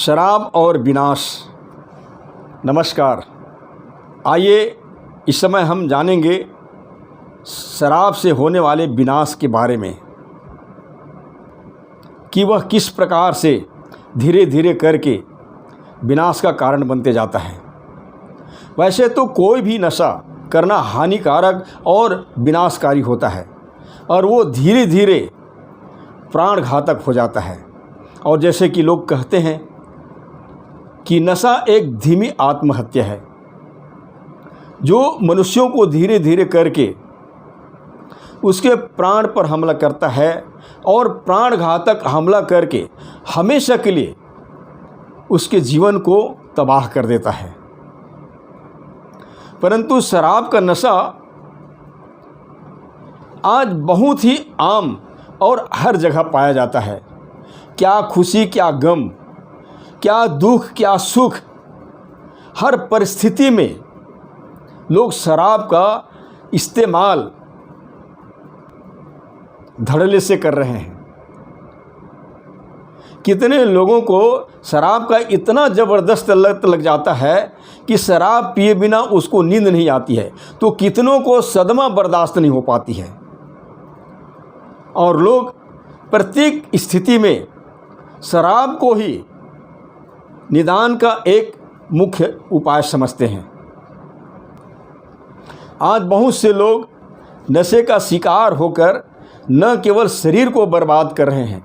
शराब और विनाश। नमस्कार। आइए इस समय हम जानेंगे शराब से होने वाले विनाश के बारे में कि वह किस प्रकार से धीरे धीरे करके विनाश का कारण बनते जाता है। वैसे तो कोई भी नशा करना हानिकारक और विनाशकारी होता है और वो धीरे धीरे प्राण घातक हो जाता है। और जैसे कि लोग कहते हैं कि नशा एक धीमी आत्महत्या है जो मनुष्यों को धीरे धीरे करके उसके प्राण पर हमला करता है और प्राण घातक हमला करके हमेशा के लिए उसके जीवन को तबाह कर देता है। परंतु शराब का नशा आज बहुत ही आम और हर जगह पाया जाता है। क्या खुशी, क्या गम, क्या दुख, क्या सुख, हर परिस्थिति में लोग शराब का इस्तेमाल धड़ल्ले से कर रहे हैं। कितने लोगों को शराब का इतना ज़बरदस्त लत लग जाता है कि शराब पिए बिना उसको नींद नहीं आती है, तो कितनों को सदमा बर्दाश्त नहीं हो पाती है। और लोग प्रत्येक स्थिति में शराब को ही निदान का एक मुख्य उपाय समझते हैं। आज बहुत से लोग नशे का शिकार होकर न केवल शरीर को बर्बाद कर रहे हैं,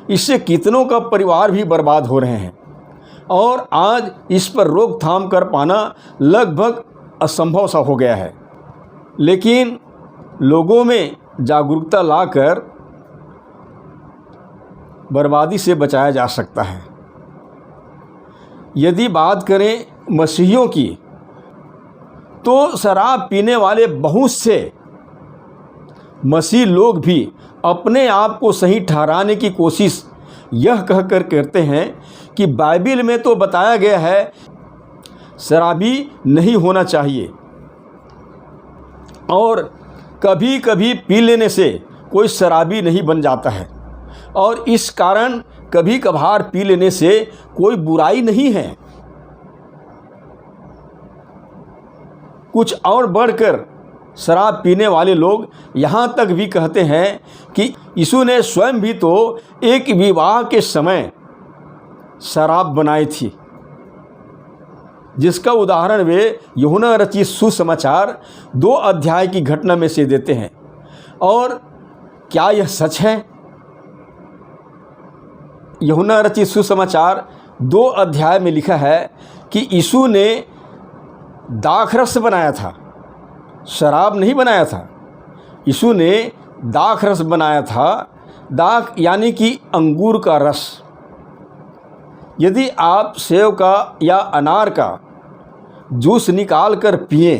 इससे कितनों का परिवार भी बर्बाद हो रहे हैं और आज इस पर रोकथाम कर पाना लगभग असंभव सा हो गया है। लेकिन लोगों में जागरूकता लाकर बर्बादी से बचाया जा सकता है। यदि बात करें मसीहियों की, तो शराब पीने वाले बहुत से मसीह लोग भी अपने आप को सही ठहराने की कोशिश यह कहकर करते हैं कि बाइबिल में तो बताया गया है शराबी नहीं होना चाहिए और कभी कभी पी लेने से कोई शराबी नहीं बन जाता है और इस कारण कभी कभार पी लेने से कोई बुराई नहीं है। कुछ और बढ़कर शराब पीने वाले लोग यहाँ तक भी कहते हैं कि यीशु ने स्वयं भी तो एक विवाह के समय शराब बनाई थी, जिसका उदाहरण वे यूहन्ना रचित सुसमाचार 2 अध्याय की घटना में से देते हैं। और क्या यह सच है? यूहन्ना रचित सुसमाचार 2 अध्याय में लिखा है कि यीशु ने दाखरस बनाया था, शराब नहीं बनाया था। यीशु ने दाखरस बनाया था। दाख यानी कि अंगूर का रस। यदि आप सेब का या अनार का जूस निकाल कर पिए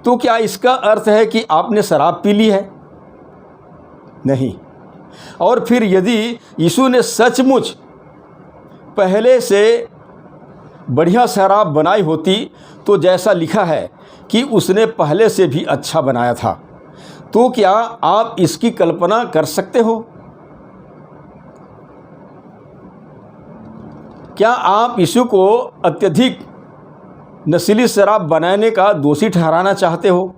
तो क्या इसका अर्थ है कि आपने शराब पी ली है? नहीं। और फिर यदि यीशु ने सचमुच पहले से बढ़िया शराब बनाई होती तो जैसा लिखा है कि उसने पहले से भी अच्छा बनाया था, तो क्या आप इसकी कल्पना कर सकते हो? क्या आप यीशु को अत्यधिक नशीली शराब बनाने का दोषी ठहराना चाहते हो?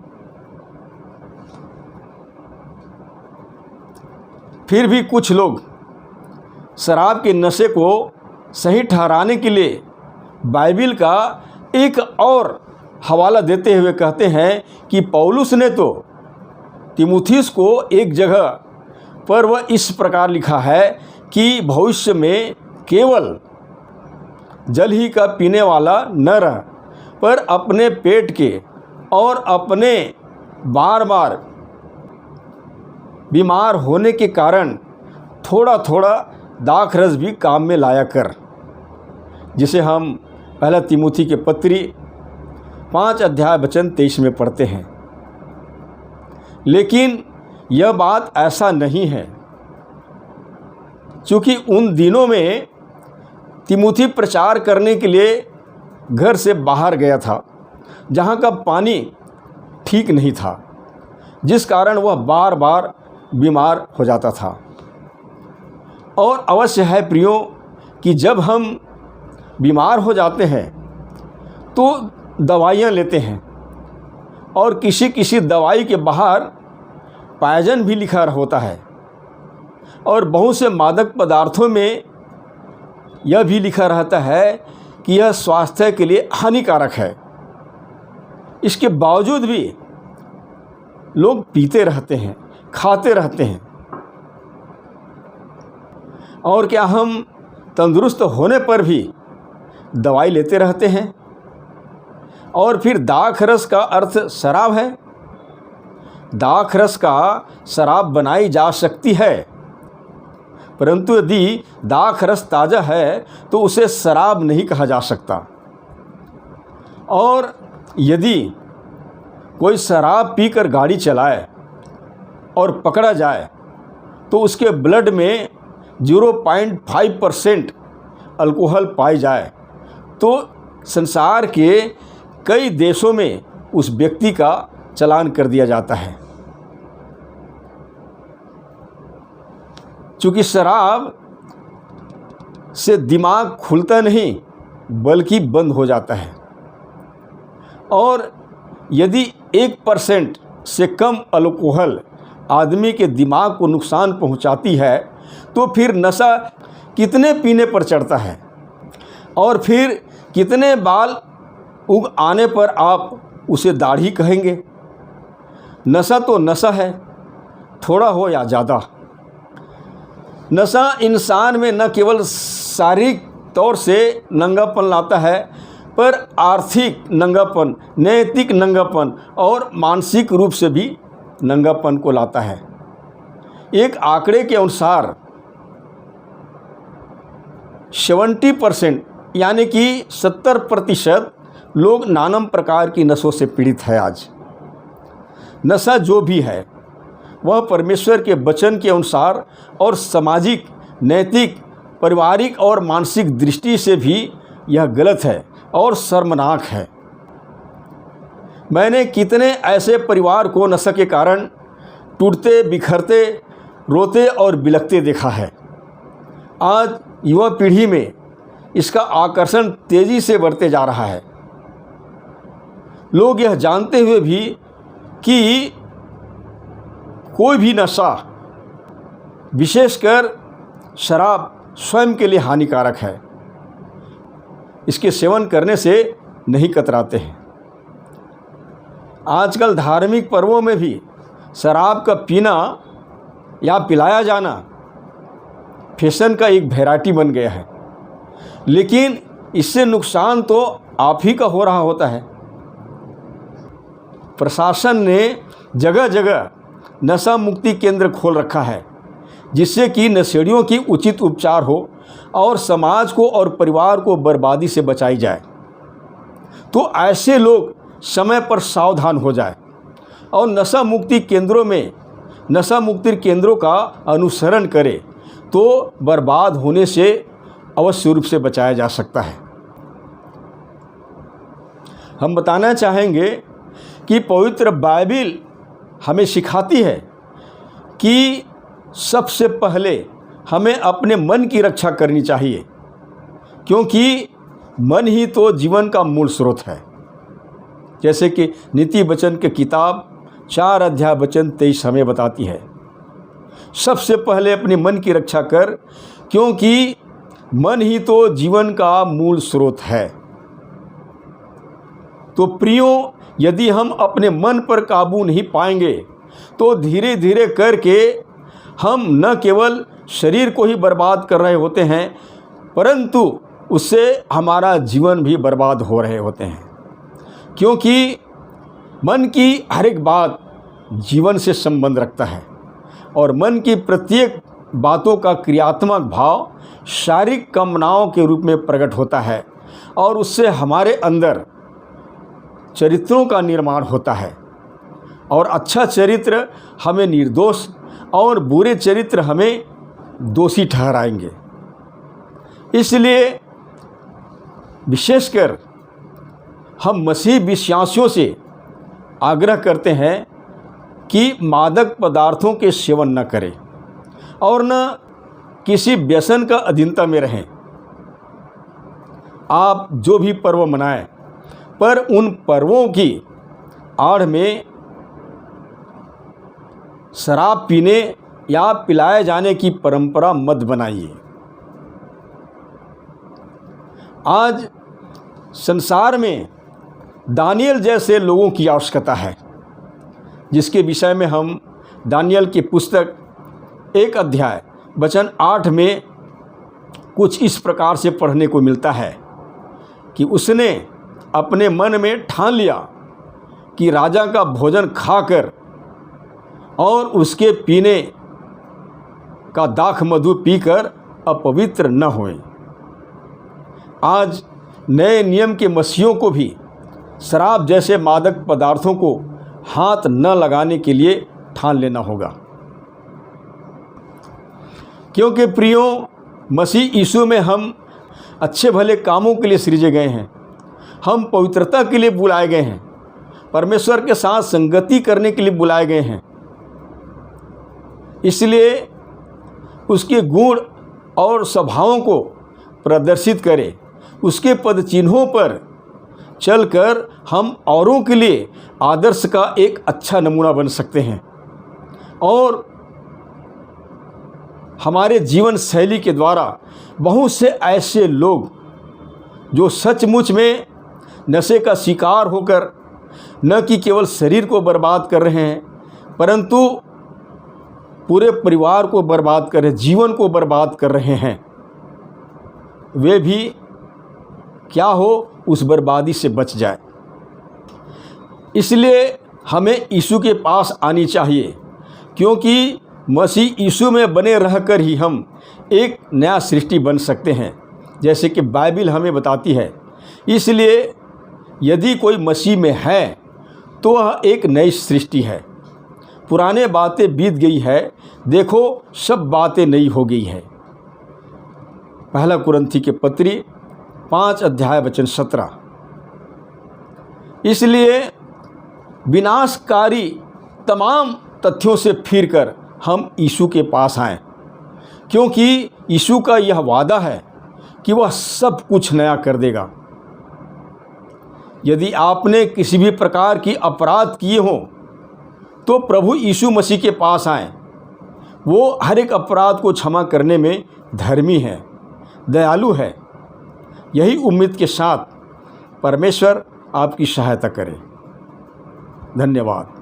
फिर भी कुछ लोग शराब के नशे को सही ठहराने के लिए बाइबिल का एक और हवाला देते हुए कहते हैं कि पौलुस ने तो तीमुथियुस को एक जगह पर वह इस प्रकार लिखा है कि भविष्य में केवल जल ही का पीने वाला न रह, पर अपने पेट के और अपने बार बार बीमार होने के कारण थोड़ा थोड़ा दाखरस भी काम में लाया कर, जिसे हम पहला तीमुथी के पत्री 5 अध्याय वचन 23 में पढ़ते हैं। लेकिन यह बात ऐसा नहीं है, क्योंकि उन दिनों में तीमुथी प्रचार करने के लिए घर से बाहर गया था, जहाँ का पानी ठीक नहीं था, जिस कारण वह बार बार बीमार हो जाता था। और अवश्य है प्रियो कि जब हम बीमार हो जाते हैं तो दवाइयाँ लेते हैं और किसी किसी दवाई के बाहर पॉइजन भी लिखा होता है, और बहुत से मादक पदार्थों में यह भी लिखा रहता है कि यह स्वास्थ्य के लिए हानिकारक है। इसके बावजूद भी लोग पीते रहते हैं, खाते रहते हैं। और क्या हम तंदुरुस्त होने पर भी दवाई लेते रहते हैं? और फिर दाखरस का अर्थ शराब है। दाखरस का शराब बनाई जा सकती है, परंतु यदि दाखरस ताज़ा है तो उसे शराब नहीं कहा जा सकता। और यदि कोई शराब पीकर गाड़ी चलाए और पकड़ा जाए तो उसके ब्लड में 0.5% अल्कोहल पाई जाए तो संसार के कई देशों में उस व्यक्ति का चालान कर दिया जाता है। चूँकि शराब से दिमाग खुलता नहीं बल्कि बंद हो जाता है, और यदि 1% से कम अल्कोहल आदमी के दिमाग को नुकसान पहुंचाती है तो फिर नशा कितने पीने पर चढ़ता है, और फिर कितने बाल उग आने पर आप उसे दाढ़ी कहेंगे। नशा तो नशा है, थोड़ा हो या ज़्यादा। नशा इंसान में न केवल शारीरिक तौर से नंगापन लाता है, पर आर्थिक नंगापन, नैतिक नंगापन और मानसिक रूप से भी नंगापन को लाता है। एक आंकड़े के अनुसार 70% यानी कि 70% लोग नाना प्रकार की नशों से पीड़ित है। आज नशा जो भी है वह परमेश्वर के वचन के अनुसार और सामाजिक, नैतिक, पारिवारिक और मानसिक दृष्टि से भी यह गलत है और शर्मनाक है। मैंने कितने ऐसे परिवार को नशा के कारण टूटते, बिखरते, रोते और बिलखते देखा है। आज युवा पीढ़ी में इसका आकर्षण तेज़ी से बढ़ते जा रहा है। लोग यह जानते हुए भी कि कोई भी नशा, विशेषकर शराब, स्वयं के लिए हानिकारक है, इसके सेवन करने से नहीं कतराते हैं। आजकल धार्मिक पर्वों में भी शराब का पीना या पिलाया जाना फैशन का एक वैरायटी बन गया है, लेकिन इससे नुकसान तो आप ही का हो रहा होता है। प्रशासन ने जगह जगह नशा मुक्ति केंद्र खोल रखा है, जिससे कि नशेड़ियों की उचित उपचार हो और समाज को और परिवार को बर्बादी से बचाई जाए। तो ऐसे लोग समय पर सावधान हो जाए और नशा मुक्ति केंद्रों में नशा मुक्ति केंद्रों का अनुसरण करें तो बर्बाद होने से अवश्य रूप से बचाया जा सकता है। हम बताना चाहेंगे कि पवित्र बाइबिल हमें सिखाती है कि सबसे पहले हमें अपने मन की रक्षा करनी चाहिए, क्योंकि मन ही तो जीवन का मूल स्रोत है। जैसे कि नीति वचन की किताब 4 अध्याय वचन 23 हमें बताती है, सबसे पहले अपने मन की रक्षा कर, क्योंकि मन ही तो जीवन का मूल स्रोत है। तो प्रियो, यदि हम अपने मन पर काबू नहीं पाएंगे तो धीरे धीरे करके हम न केवल शरीर को ही बर्बाद कर रहे होते हैं, परंतु उससे हमारा जीवन भी बर्बाद हो रहे होते हैं। क्योंकि मन की हर एक बात जीवन से संबंध रखता है, और मन की प्रत्येक बातों का क्रियात्मक भाव शारीरिक कामनाओं के रूप में प्रकट होता है, और उससे हमारे अंदर चरित्रों का निर्माण होता है। और अच्छा चरित्र हमें निर्दोष और बुरे चरित्र हमें दोषी ठहराएंगे। इसलिए विशेषकर हम मसीह विश्वासियों से आग्रह करते हैं कि मादक पदार्थों के सेवन न करें और न किसी व्यसन का अधीनता में रहें, आप जो भी पर्व मनाएं, पर उन पर्वों की आड़ में शराब पीने या पिलाए जाने की परंपरा मत बनाइए। आज संसार में दानियल जैसे लोगों की आवश्यकता है, जिसके विषय में हम दानियल की पुस्तक 1 अध्याय वचन 8 में कुछ इस प्रकार से पढ़ने को मिलता है कि उसने अपने मन में ठान लिया कि राजा का भोजन खाकर और उसके पीने का दाख मधु पीकर अपवित्र न होए। आज नए नियम के मसीहों को भी शराब जैसे मादक पदार्थों को हाथ न लगाने के लिए ठान लेना होगा, क्योंकि प्रियो, मसीह यीशु में हम अच्छे भले कामों के लिए सृजे गए हैं। हम पवित्रता के लिए बुलाए गए हैं, परमेश्वर के साथ संगति करने के लिए बुलाए गए हैं। इसलिए उसके गुण और स्वभावों को प्रदर्शित करें, उसके पद चिन्हों पर चलकर हम औरों के लिए आदर्श का एक अच्छा नमूना बन सकते हैं और हमारे जीवन शैली के द्वारा बहुत से ऐसे लोग जो सचमुच में नशे का शिकार होकर न कि केवल शरीर को बर्बाद कर रहे हैं, परंतु पूरे परिवार को बर्बाद कर रहे हैं, जीवन को बर्बाद कर रहे हैं, वे भी क्या हो उस बर्बादी से बच जाए। इसलिए हमें यीशु के पास आनी चाहिए, क्योंकि मसीह यीशु में बने रहकर ही हम एक नया सृष्टि बन सकते हैं, जैसे कि बाइबल हमें बताती है। इसलिए यदि कोई मसीह में है तो वह एक नई सृष्टि है, पुराने बातें बीत गई है, देखो सब बातें नई हो गई है। 1 कुरिन्थी के पत्री 5 अध्याय वचन 17। इसलिए विनाशकारी तमाम तथ्यों से फिरकर हम यीशु के पास आएं, क्योंकि यीशु का यह वादा है कि वह सब कुछ नया कर देगा। यदि आपने किसी भी प्रकार की अपराध किए हों तो प्रभु यीशु मसीह के पास आएं। वो हर एक अपराध को क्षमा करने में धर्मी है, दयालु है। यही उम्मीद के साथ परमेश्वर आपकी सहायता करे। धन्यवाद।